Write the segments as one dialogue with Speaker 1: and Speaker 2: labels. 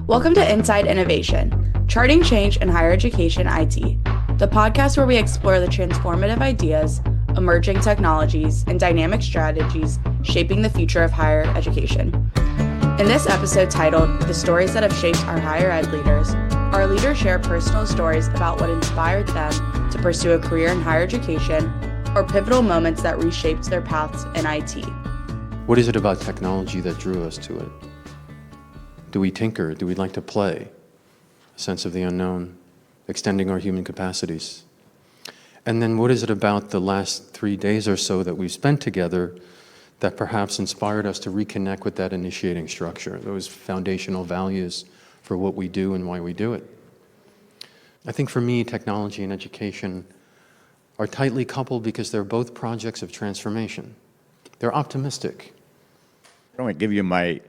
Speaker 1: Welcome to Inside Innovation, Charting Change in Higher Education IT, the podcast where we explore the transformative ideas, emerging technologies, and dynamic strategies shaping the future of higher education. In this episode titled The Stories That Have Shaped Our Higher Ed Leaders, our leaders share personal stories about what inspired them to pursue a career in higher education or pivotal moments that reshaped their paths in IT.
Speaker 2: What is it about technology that drew us to it? Do we tinker? Do we like to play? A sense of the unknown, extending our human capacities. And then what is it about the last 3 days or so that we've spent together that perhaps inspired us to reconnect with that initiating structure, those foundational values for what we do and why we do it? I think for me, technology and education are tightly coupled because they're both projects of transformation. They're optimistic.
Speaker 3: I'm going to give you my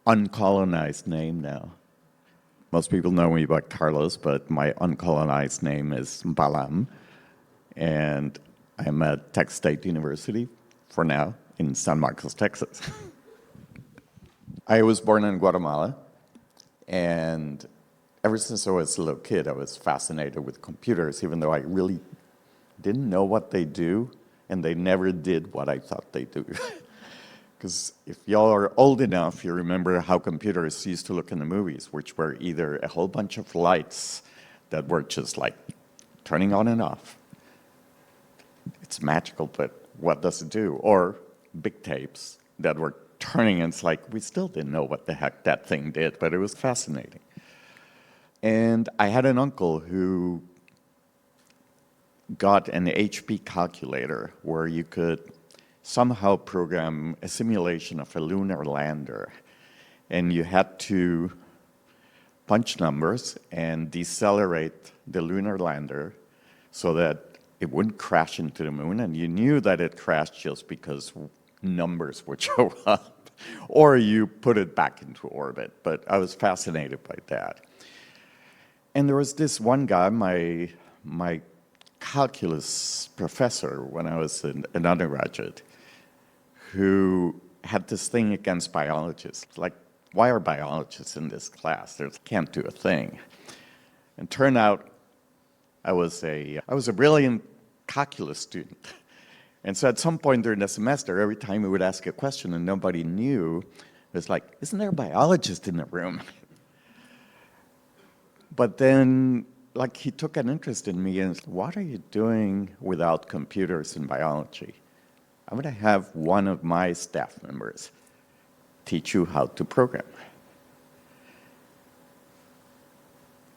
Speaker 3: uncolonized name now. Most people know me by Carlos, but my uncolonized name is Balam. And I'm at Texas State University for now in San Marcos, Texas. I was born in Guatemala, and ever since I was a little kid, I was fascinated with computers, even though I really didn't know what they do, and they never did what I thought they do. Because if y'all are old enough, you remember how computers used to look in the movies, which were either a whole bunch of lights that were just like turning on and off. It's magical, but what does it do? Or big tapes that were turning, and it's like, we still didn't know what the heck that thing did, but it was fascinating. And I had an uncle who got an HP calculator where you could somehow program a simulation of a lunar lander. And you had to punch numbers and decelerate the lunar lander so that it wouldn't crash into the moon. And you knew that it crashed just because numbers would show up. Or you put it back into orbit. But I was fascinated by that. And there was this one guy, my calculus professor when I was an undergraduate, who had this thing against biologists. Like, why are biologists in this class? They can't do a thing. And turned out I was a brilliant calculus student. And so at some point during the semester, every time we would ask a question and nobody knew, it was like, isn't there a biologist in the room? But then, like, he took an interest in me and said, what are you doing without computers in biology? I'm going to have one of my staff members teach you how to program.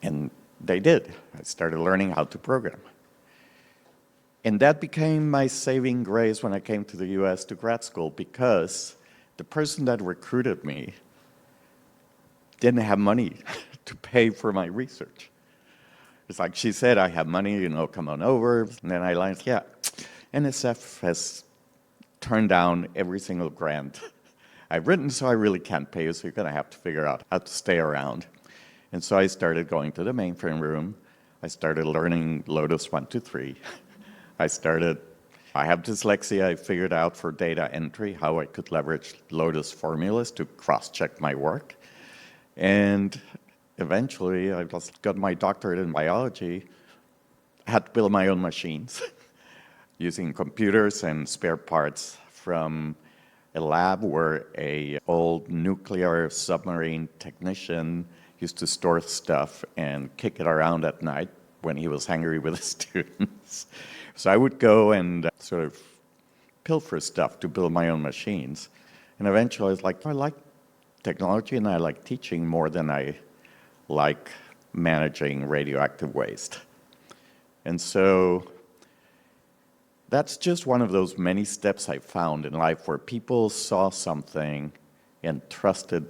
Speaker 3: And they did. I started learning how to program. And that became my saving grace when I came to the US to grad school, because the person that recruited me didn't have money to pay for my research. It's like she said, I have money, come on over. And then I learned, yeah, NSF has turned down every single grant I've written, so I really can't pay you, so you're going to have to figure out how to stay around. And so I started going to the mainframe room. I started learning Lotus 1, 2, 3. I have dyslexia. I figured out for data entry how I could leverage Lotus formulas to cross-check my work. And eventually, I just got my doctorate in biology. I had to build my own machines using computers and spare parts from a lab where an old nuclear submarine technician used to store stuff and kick it around at night when he was angry with the students. So I would go and sort of pilfer stuff to build my own machines. And eventually I was like, I like technology and I like teaching more than I like managing radioactive waste. And so that's just one of those many steps I found in life where people saw something and trusted,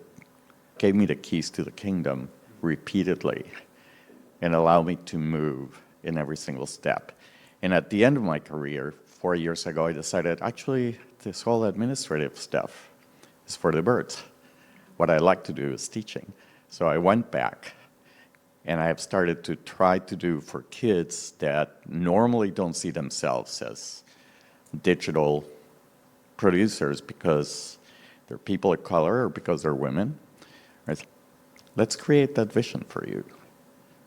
Speaker 3: gave me the keys to the kingdom repeatedly and allowed me to move in every single step. And at the end of my career, 4 years ago, I decided, actually, this whole administrative stuff is for the birds. What I like to do is teaching. So I went back, and I have started to try to do for kids that normally don't see themselves as digital producers because they're people of color or because they're women. let's create that vision for you,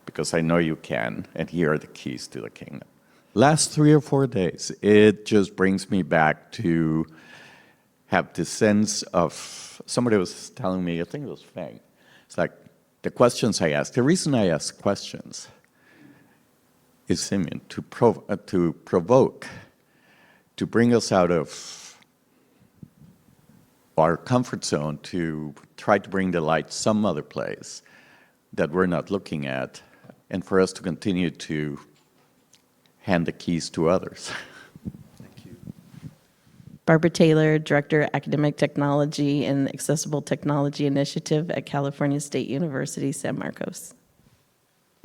Speaker 3: because I know you can, and here are the keys to the kingdom. Last 3 or 4 days, it just brings me back to have this sense of, somebody was telling me, I think it was Feng, it's like the questions I ask, the reason I ask questions is, Simeon, to provoke, to bring us out of our comfort zone, to try to bring the light some other place that we're not looking at, and for us to continue to hand the keys to others.
Speaker 2: Thank you.
Speaker 4: Barbara Taylor, Director, Academic Technology and Accessible Technology Initiative at California State University, San Marcos.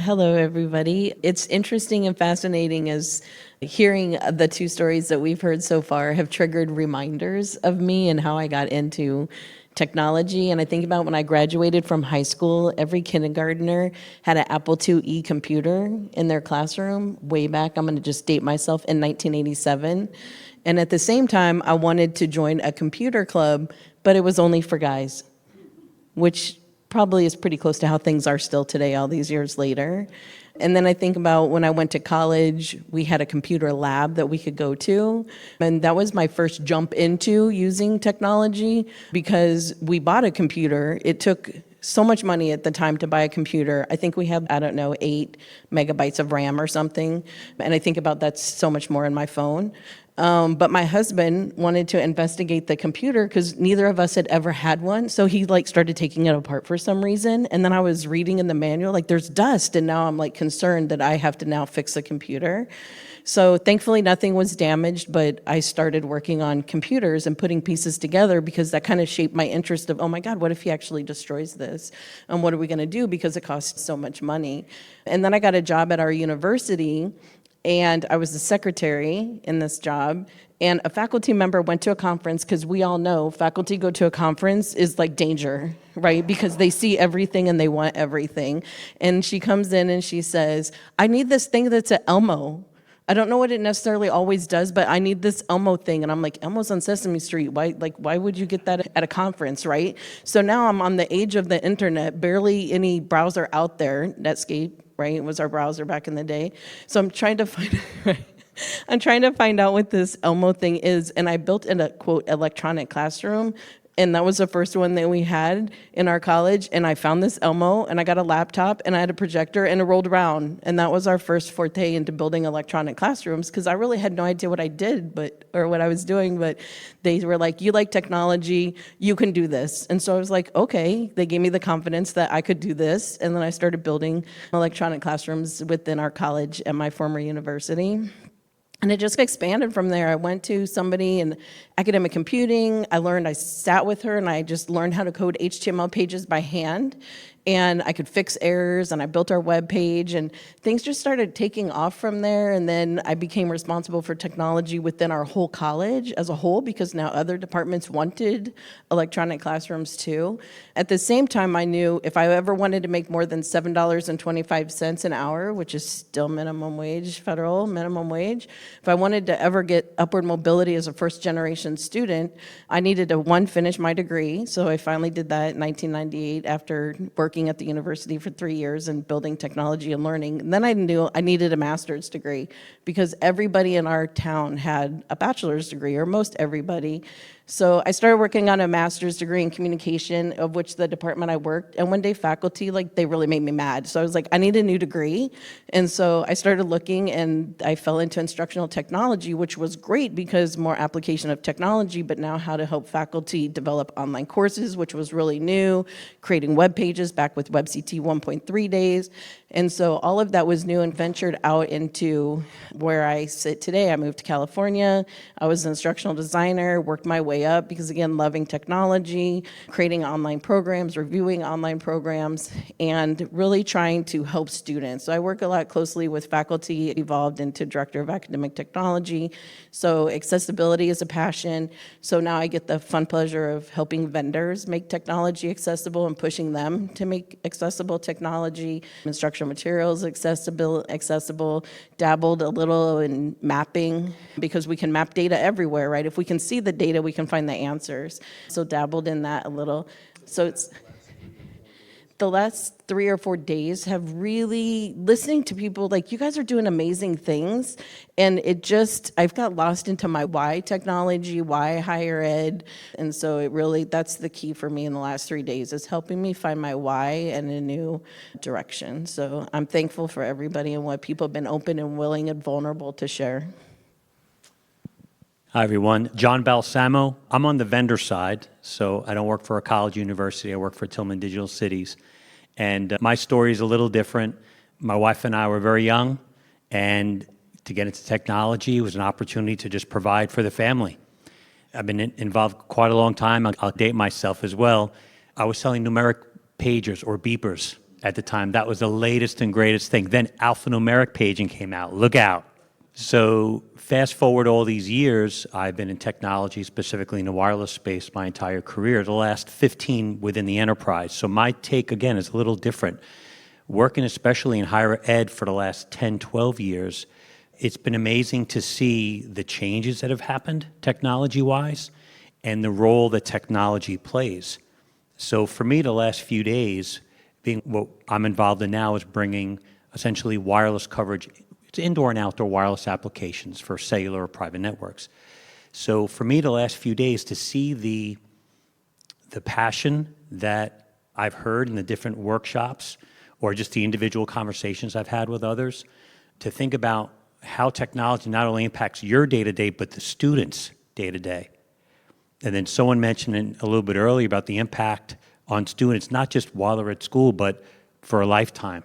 Speaker 4: Hello, everybody. It's interesting and fascinating as hearing the 2 stories that we've heard so far have triggered reminders of me and how I got into technology. And I think about when I graduated from high school, every kindergartner had an Apple IIe computer in their classroom way back. I'm going to just date myself, in 1987. And at the same time, I wanted to join a computer club, but it was only for guys, which probably is pretty close to how things are still today, all these years later. And then I think about when I went to college, we had a computer lab that we could go to. And that was my first jump into using technology, because we bought a computer. It took so much money at the time to buy a computer. I think we had, 8 megabytes of RAM or something. And I think about that's so much more in my phone. But my husband wanted to investigate the computer because neither of us had ever had one. So he started taking it apart for some reason. And then I was reading in the manual, there's dust. And now I'm concerned that I have to now fix the computer. So thankfully nothing was damaged, but I started working on computers and putting pieces together, because that kind of shaped my interest of, oh my God, what if he actually destroys this? And what are we going to do? Because it costs so much money. And then I got a job at our university, and I was the secretary in this job, and a faculty member went to a conference, because we all know faculty go to a conference is like danger, right? Because they see everything and they want everything. And she comes in and she says, I need this thing that's at Elmo. I don't know what it necessarily always does, but I need this Elmo thing. And I'm like, Elmo's on Sesame Street. Why would you get that at a conference, right? So now I'm on the age of the internet, barely any browser out there. Netscape, right? It was our browser back in the day. So I'm trying to find, right? I'm trying to find out what this Elmo thing is. And I built in a, quote, electronic classroom. And that was the first one that we had in our college. And I found this Elmo, and I got a laptop, and I had a projector, and it rolled around. And that was our first forte into building electronic classrooms, because I really had no idea what I did, or what I was doing. But they were like, you like technology, you can do this. And so I was like, okay. They gave me the confidence that I could do this. And then I started building electronic classrooms within our college at my former university. And it just expanded from there. I went to somebody in academic computing. I sat with her, and I just learned how to code HTML pages by hand. And I could fix errors, and I built our web page, and things just started taking off from there. And then I became responsible for technology within our whole college as a whole, because now other departments wanted electronic classrooms too. At the same time, I knew if I ever wanted to make more than $7.25 an hour, which is still minimum wage, federal minimum wage, if I wanted to ever get upward mobility as a first-generation student, I needed to, one, finish my degree. So I finally did that in 1998 after working at the university for 3 years and building technology and learning. And then I knew I needed a master's degree, because everybody in our town had a bachelor's degree, or most everybody. So I started working on a master's degree in communication, of which the department I worked, and one day faculty, they really made me mad. So I was like, I need a new degree. And so I started looking, and I fell into instructional technology, which was great because more application of technology, but now how to help faculty develop online courses, which was really new, creating web pages back with WebCT 1.3 days. And so all of that was new, and ventured out into where I sit today. I moved to California. I was an instructional designer, worked my way up, because again, loving technology, creating online programs, reviewing online programs, and really trying to help students. So I work a lot closely with faculty, evolved into Director of Academic Technology. So accessibility is a passion. So now I get the fun pleasure of helping vendors make technology accessible and pushing them to make accessible technology, instructional materials accessible, dabbled a little in mapping, because we can map data everywhere, right? If we can see the data, we can find the answers. So dabbled in that a little. So The last 3 or 4 days have really listening to people like you guys are doing amazing things, and I've got lost into my why technology, why higher ed, and so that's the key for me in the last 3 days is helping me find my why and a new direction. So I'm thankful for everybody and what people have been open and willing and vulnerable to share.
Speaker 5: Hi, everyone. John Balsamo. I'm on the vendor side, so I don't work for a college university. I work for Tillman Digital Cities. And my story is a little different. My wife and I were very young, and to get into technology was an opportunity to just provide for the family. I've been involved quite a long time. I'll date myself as well. I was selling numeric pagers or beepers at the time. That was the latest and greatest thing. Then alphanumeric paging came out. Look out. So fast forward all these years, I've been in technology, specifically in the wireless space, my entire career, the last 15 within the enterprise. So my take, again, is a little different. Working especially in higher ed for the last 10, 12 years, it's been amazing to see the changes that have happened technology-wise and the role that technology plays. So for me, the last few days, being what I'm involved in now is bringing essentially wireless coverage to indoor and outdoor wireless applications for cellular or private networks. So for me, the last few days, to see the passion that I've heard in the different workshops or just the individual conversations I've had with others, to think about how technology not only impacts your day-to-day, but the students' day-to-day. And then someone mentioned a little bit earlier about the impact on students, not just while they're at school, but for a lifetime.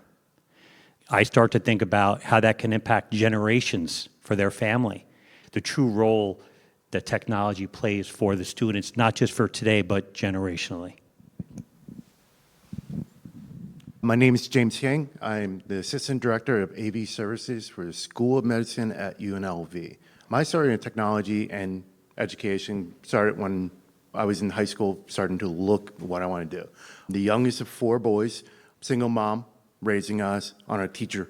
Speaker 5: I start to think about how that can impact generations for their family, the true role that technology plays for the students, not just for today, but generationally.
Speaker 6: My name is James Yang. I'm the Assistant Director of AV Services for the School of Medicine at UNLV. My story in technology and education started when I was in high school, starting to look at what I want to do. The youngest of 4 boys, single mom, raising us on a teacher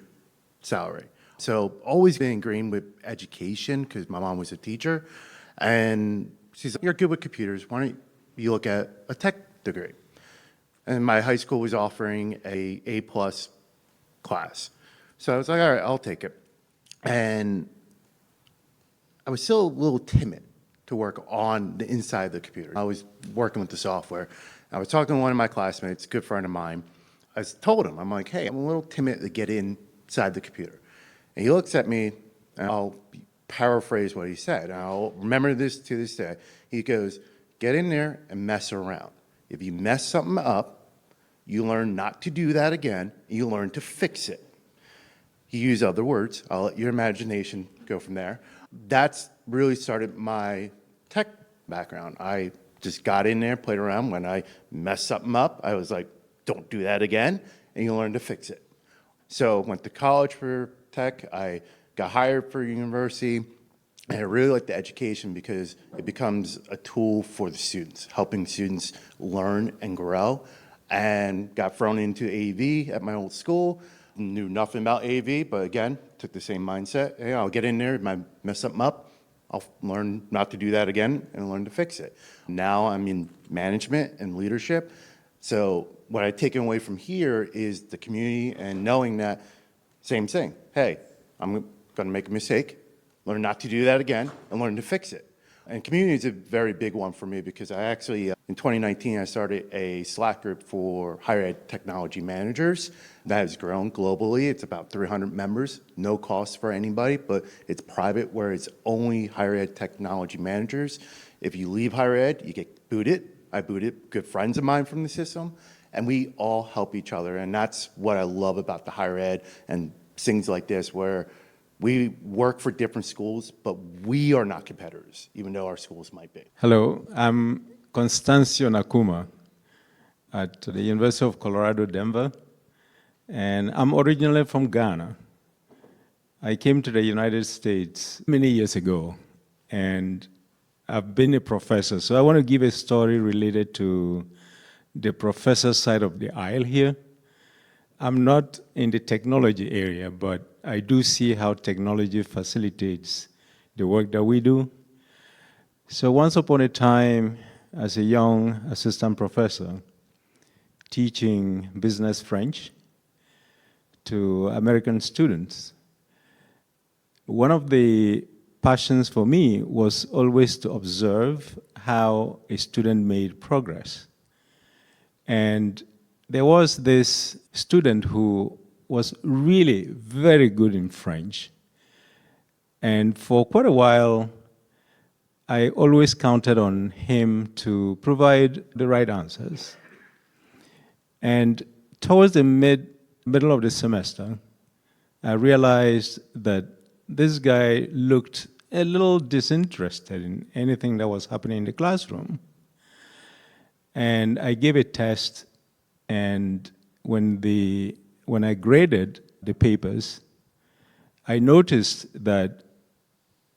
Speaker 6: salary. So always been ingrained with education because my mom was a teacher. And she's like, you're good with computers. Why don't you look at a tech degree? And my high school was offering a A+ class. So I was like, all right, I'll take it. And I was still a little timid to work on the inside of the computer. I was working with the software. I was talking to one of my classmates, a good friend of mine. I told him, I'm like, hey, I'm a little timid to get inside the computer. And he looks at me, and I'll paraphrase what he said, and I'll remember this to this day. He goes, get in there and mess around. If you mess something up, you learn not to do that again, and you learn to fix it. He used other words. I'll let your imagination go from there. That's really started my tech background. I just got in there, played around. When I messed something up, I was like, don't do that again, and you learn to fix it. So went to college for tech. I got hired for university, and I really like the education because it becomes a tool for the students, helping students learn and grow. And got thrown into AV at my old school. Knew nothing about AV, but again, took the same mindset. Hey, I'll get in there, if I mess something up, I'll learn not to do that again and learn to fix it. Now I'm in management and leadership. So what I've taken away from here is the community and knowing that same thing. Hey, I'm going to make a mistake, learn not to do that again, and learn to fix it. And community is a very big one for me because I actually, in 2019, I started a Slack group for higher ed technology managers. That has grown globally. It's about 300 members, no cost for anybody, but it's private where it's only higher ed technology managers. If you leave higher ed, you get booted. I booted good friends of mine from the system, and we all help each other. And that's what I love about the higher ed and things like this, where we work for different schools, but we are not competitors, even though our schools might be.
Speaker 7: Hello, I'm Constancio Nakuma at the University of Colorado, Denver, and I'm originally from Ghana. I came to the United States many years ago, and I've been a professor, so I want to give a story related to the professor side of the aisle here. I'm not in the technology area, but I do see how technology facilitates the work that we do. So once upon a time, as a young assistant professor, teaching business French to American students. One of the passions for me was always to observe how a student made progress. And there was this student who was really very good in French. And for quite a while, I always counted on him to provide the right answers. And towards the middle of the semester, I realized that this guy looked a little disinterested in anything that was happening in the classroom. And I gave a test, and when I graded the papers, I noticed that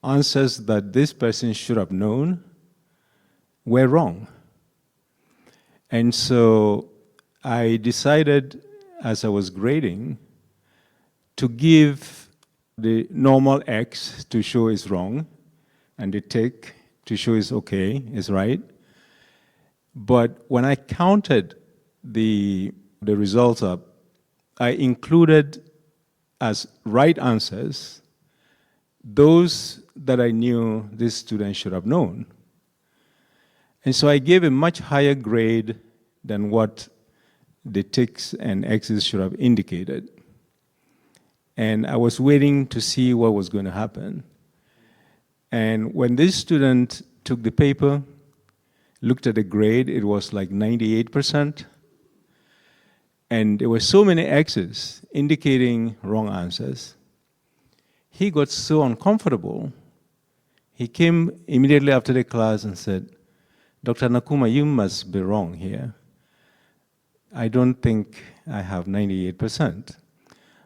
Speaker 7: answers that this person should have known were wrong. And so I decided, as I was grading, to give the normal X to show is wrong, and the tick to show is okay, is right. But when I counted the results up, I included as right answers those that I knew this student should have known. And so I gave a much higher grade than what the ticks and X's should have indicated. And I was waiting to see what was going to happen. And when this student took the paper, looked at the grade, it was like 98%. And there were so many X's indicating wrong answers. He got so uncomfortable. He came immediately after the class and said, "Dr. Nakuma, you must be wrong here. I don't think I have 98%.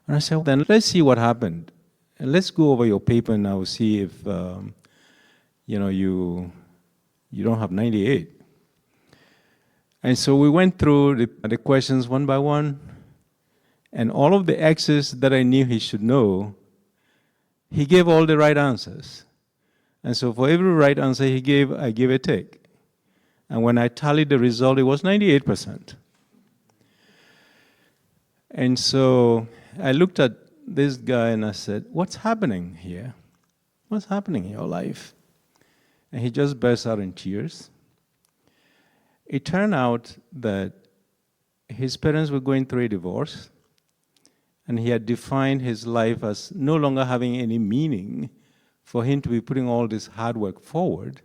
Speaker 7: And I said, well, then let's see what happened. And let's go over your paper now, see if you don't have 98. And so we went through the questions one by one, and all of the X's that I knew he should know, he gave all the right answers. And so for every right answer he gave, I gave a tick. And when I tallied the result, it was 98%. And so I looked at this guy and I said, what's happening here? What's happening in your life? And he just burst out in tears. It turned out that his parents were going through a divorce, and he had defined his life as no longer having any meaning for him to be putting all this hard work forward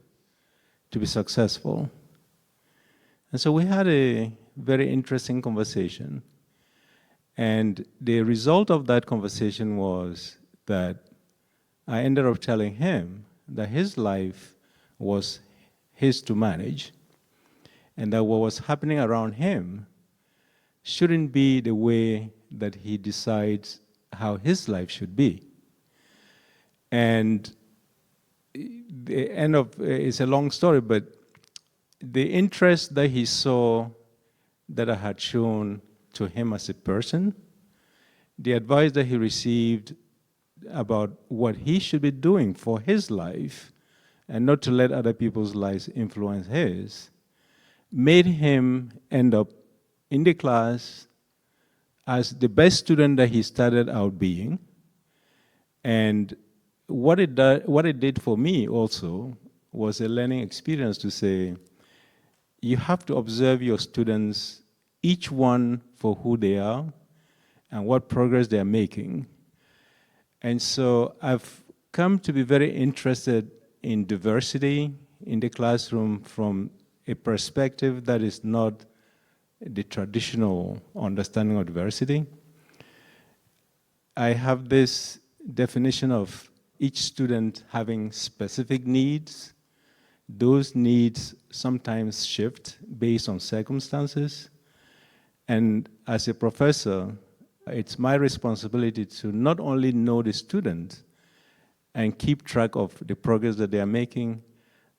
Speaker 7: to be successful. And so we had a very interesting conversation. And the result of that conversation was that I ended up telling him that his life was his to manage, and that what was happening around him shouldn't be the way that he decides how his life should be. And the end of it's a long story, but the interest that he saw that I had shown to him as a person, the advice that he received about what he should be doing for his life and not to let other people's lives influence his, made him end up in the class as the best student that he started out being. And what it did for me also was a learning experience to say, you have to observe your students, each one for who they are and what progress they are making. And so I've come to be very interested in diversity in the classroom from a perspective that is not the traditional understanding of diversity. I have this definition of each student having specific needs. Those needs sometimes shift based on circumstances. And as a professor, it's my responsibility to not only know the student and keep track of the progress that they are making,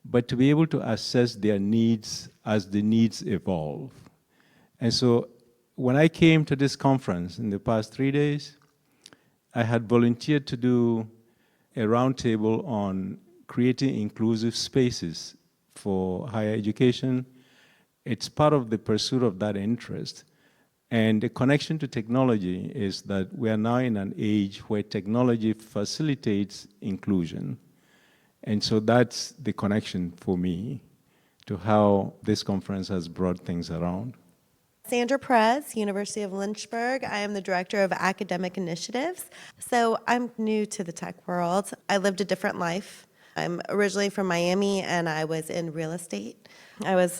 Speaker 7: but to be able to assess their needs as the needs evolve. And so when I came to this conference in the past 3 days, I had volunteered to do a roundtable on creating inclusive spaces for higher education. It's part of the pursuit of that interest. And the connection to technology is that we are now in an age where technology facilitates inclusion. And so that's the connection for me to how this conference has brought things around.
Speaker 8: Sandra Perez, University of Lynchburg. I am the Director of Academic Initiatives. So I'm new to the tech world. I lived a different life. I'm originally from Miami, and I was in real estate. I was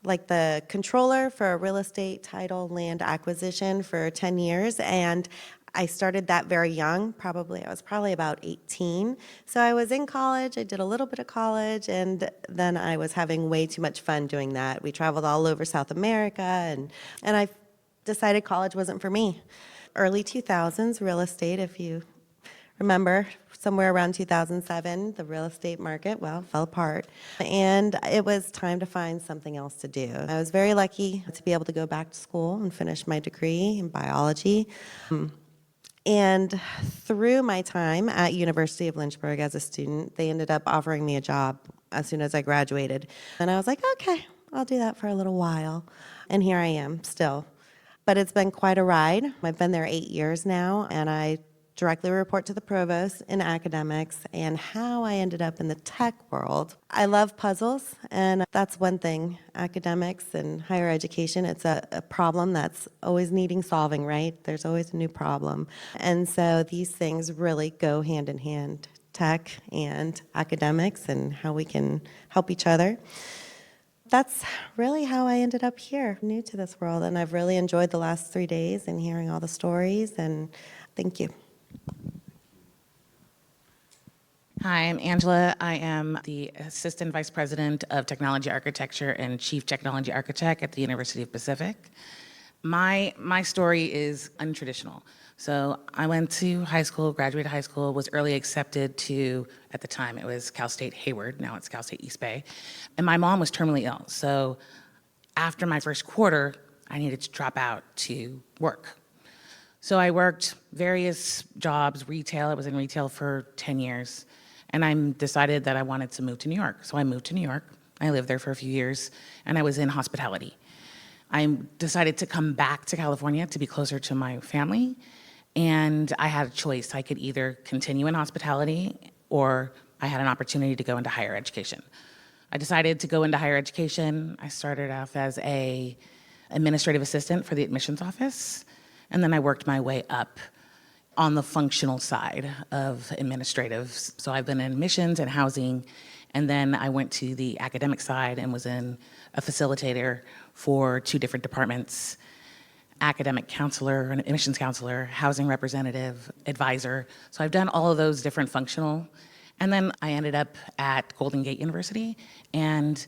Speaker 8: like the controller for a real estate title land acquisition for 10 years, and I started that very young. I was probably about 18. So I was in college, I did a little bit of college, and then I was having way too much fun doing that. We traveled all over South America, and I decided college wasn't for me. Early 2000s, real estate, if you remember, somewhere around 2007, the real estate market, fell apart. And it was time to find something else to do. I was very lucky to be able to go back to school and finish my degree in biology. And through my time at University of Lynchburg as a student, they ended up offering me a job as soon as I graduated. And I was like, okay, I'll do that for a little while. And here I am still. But it's been quite a ride. I've been there 8 years now, and I directly report to the provost in academics. And how I ended up in the tech world, I love puzzles, and that's one thing. Academics and higher education, it's a problem that's always needing solving, right? There's always a new problem. And so these things really go hand in hand, tech and academics, and how we can help each other. That's really how I ended up here, new to this world, and I've really enjoyed the last 3 days and hearing all the stories, and thank you.
Speaker 9: Hi, I'm Angela. I am the Assistant Vice President of Technology Architecture and Chief Technology Architect at the University of Pacific. My story is untraditional. So I went to high school, graduated high school, was early accepted to, at the time it was Cal State Hayward, now it's Cal State East Bay, and my mom was terminally ill. So after my first quarter, I needed to drop out to work. So I worked various jobs, retail, I was in retail for 10 years, and I decided that I wanted to move to New York. So I moved to New York, I lived there for a few years, and I was in hospitality. I decided to come back to California to be closer to my family, and I had a choice. I could either continue in hospitality, or I had an opportunity to go into higher education. I decided to go into higher education. I started off as an administrative assistant for the admissions office, and then I worked my way up on the functional side of administrative. So I've been in admissions and housing, and then I went to the academic side and was in a facilitator for 2 different departments, academic counselor, an admissions counselor, housing representative, advisor. So I've done all of those different functional. And then I ended up at Golden Gate University, and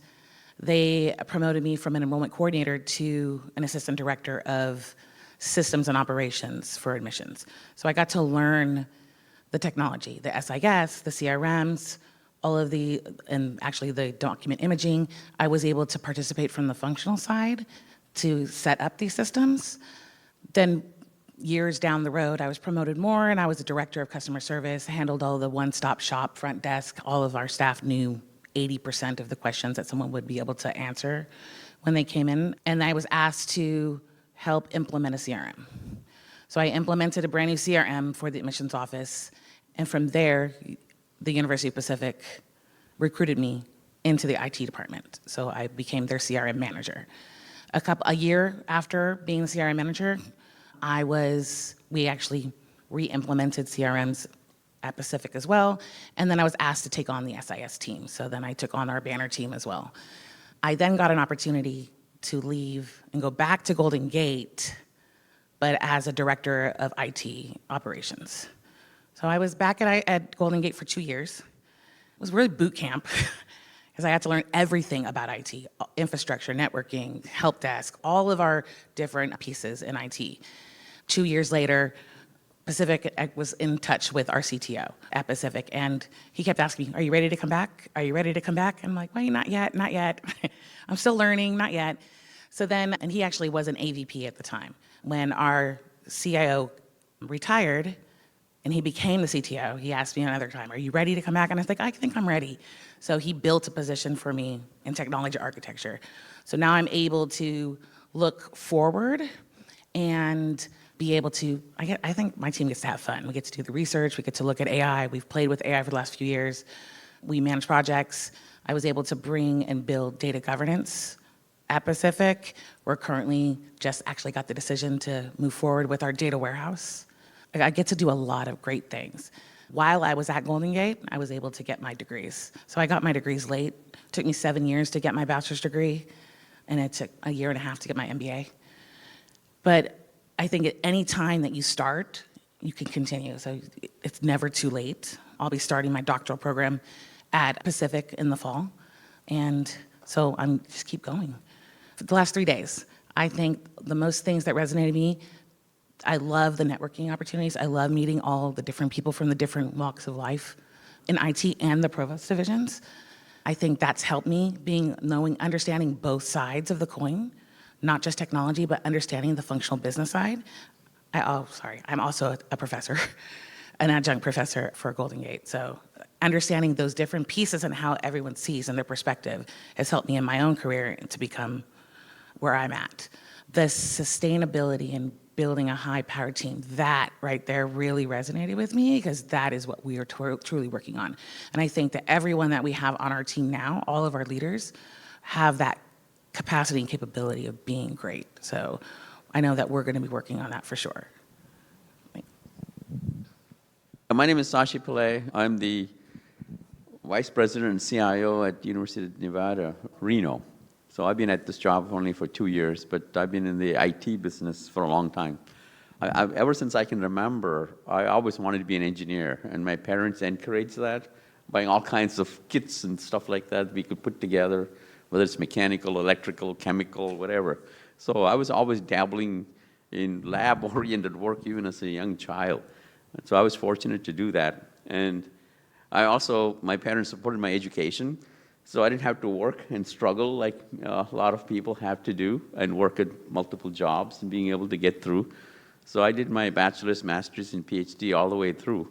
Speaker 9: they promoted me from an enrollment coordinator to an assistant director of systems and operations for admissions. So I got to learn the technology, the SIS, the CRMs, all of the, and actually the document imaging. I was able to participate from the functional side to set up these systems. Then years down the road, I was promoted more, and I was a director of customer service, handled all the one-stop shop, front desk. All of our staff knew 80% of the questions that someone would be able to answer when they came in. And I was asked to help implement a CRM. So I implemented a brand new CRM for the admissions office, and from there, the University of Pacific recruited me into the IT department. So I became their CRM manager. A year after being the CRM manager, we actually re-implemented CRMs at Pacific as well, and then I was asked to take on the SIS team. So then I took on our banner team as well. I then got an opportunity to leave and go back to Golden Gate, but as a director of IT operations. So I was back at Golden Gate for 2 years. It was really boot camp, because I had to learn everything about IT, infrastructure, networking, help desk, all of our different pieces in IT. 2 years later, Pacific, I was in touch with our CTO at Pacific, and he kept asking me, are you ready to come back? Are you ready to come back? I'm like, well, not yet, not yet. I'm still learning, not yet. So then, and he actually was an AVP at the time. When our CIO retired and he became the CTO, he asked me another time, are you ready to come back? And I was like, I think I'm ready. So he built a position for me in technology architecture. So now I'm able to look forward and be able to, I think my team gets to have fun. We get to do the research, we get to look at AI. We've played with AI for the last few years. We manage projects. I was able to bring and build data governance at Pacific. We're currently just actually got the decision to move forward with our data warehouse. I get to do a lot of great things. While I was at Golden Gate, I was able to get my degrees. So I got my degrees late. It took me 7 years to get my bachelor's degree, and it took a year and a half to get my MBA. But I think at any time that you start, you can continue. So it's never too late. I'll be starting my doctoral program at Pacific in the fall. And so I'm just keep going. For the last 3 days, I think the most things that resonated with me, I love the networking opportunities. I love meeting all the different people from the different walks of life in IT and the provost divisions. I think that's helped me understanding both sides of the coin, not just technology, but understanding the functional business side. I'm also a professor, an adjunct professor for Golden Gate. So understanding those different pieces and how everyone sees and their perspective has helped me in my own career to become where I'm at. The sustainability and building a high-powered team, that right there really resonated with me because that is what we are truly working on. And I think that everyone that we have on our team now, all of our leaders, have that capacity and capability of being great. So I know that we're going to be working on that for sure.
Speaker 10: My name is Sashi Pillai. I'm the Vice President and CIO at University of Nevada, Reno. So I've been at this job only for 2 years, but I've been in the IT business for a long time. Ever since I can remember, I always wanted to be an engineer, and my parents encouraged that, buying all kinds of kits and stuff like that we could put together, whether it's mechanical, electrical, chemical, whatever. So I was always dabbling in lab-oriented work even as a young child. And so I was fortunate to do that. And my parents supported my education, so I didn't have to work and struggle like a lot of people have to do and work at multiple jobs and being able to get through. So I did my bachelor's, master's, and PhD all the way through.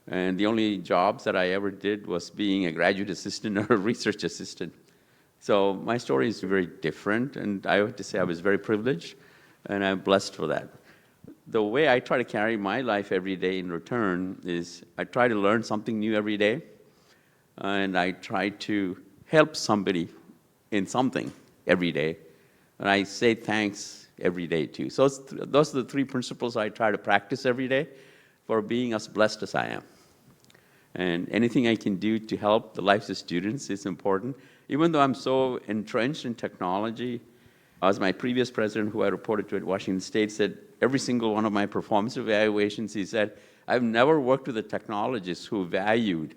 Speaker 10: And the only jobs that I ever did was being a graduate assistant or a research assistant. So my story is very different, and I have to say I was very privileged, and I'm blessed for that. The way I try to carry my life every day in return is I try to learn something new every day, and I try to help somebody in something every day, and I say thanks every day too. So those are the 3 principles I try to practice every day for being as blessed as I am. And anything I can do to help the lives of students is important. Even though I'm so entrenched in technology, as my previous president, who I reported to at Washington State, said, every single one of my performance evaluations, he said, I've never worked with a technologist who valued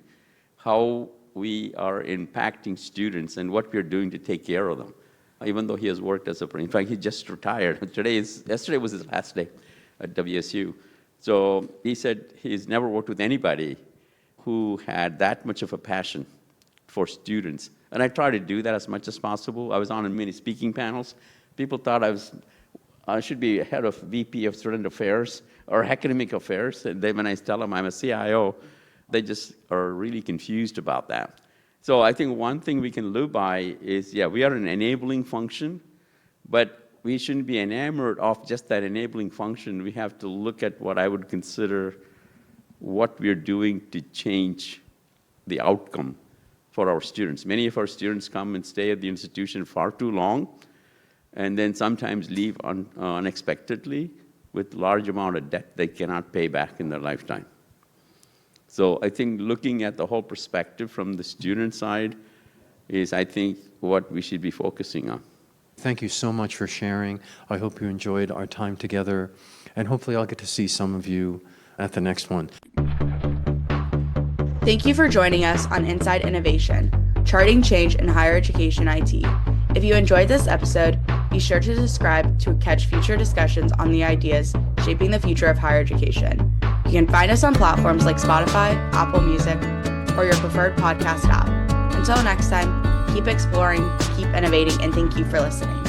Speaker 10: how we are impacting students and what we're doing to take care of them, even though he has worked as in fact, he just retired. Yesterday was his last day at WSU. So he said he's never worked with anybody who had that much of a passion for students. And I try to do that as much as possible. I was on many speaking panels. People thought I should be head of VP of Student Affairs or Academic Affairs. And then when I tell them I'm a CIO, they just are really confused about that. So I think one thing we can live by is, we are an enabling function, but we shouldn't be enamored of just that enabling function. We have to look at what I would consider what we're doing to change the outcome for our students. Many of our students come and stay at the institution far too long, and then sometimes leave unexpectedly with large amount of debt they cannot pay back in their lifetime. So I think looking at the whole perspective from the student side is, I think, what we should be focusing on.
Speaker 2: Thank you so much for sharing. I hope you enjoyed our time together, and hopefully I'll get to see some of you at the next one.
Speaker 1: Thank you for joining us on Inside Innovation, Charting Change in Higher Education IT. If you enjoyed this episode, be sure to subscribe to catch future discussions on the ideas shaping the future of higher education. You can find us on platforms like Spotify, Apple Music, or your preferred podcast app. Until next time, keep exploring, keep innovating, and thank you for listening.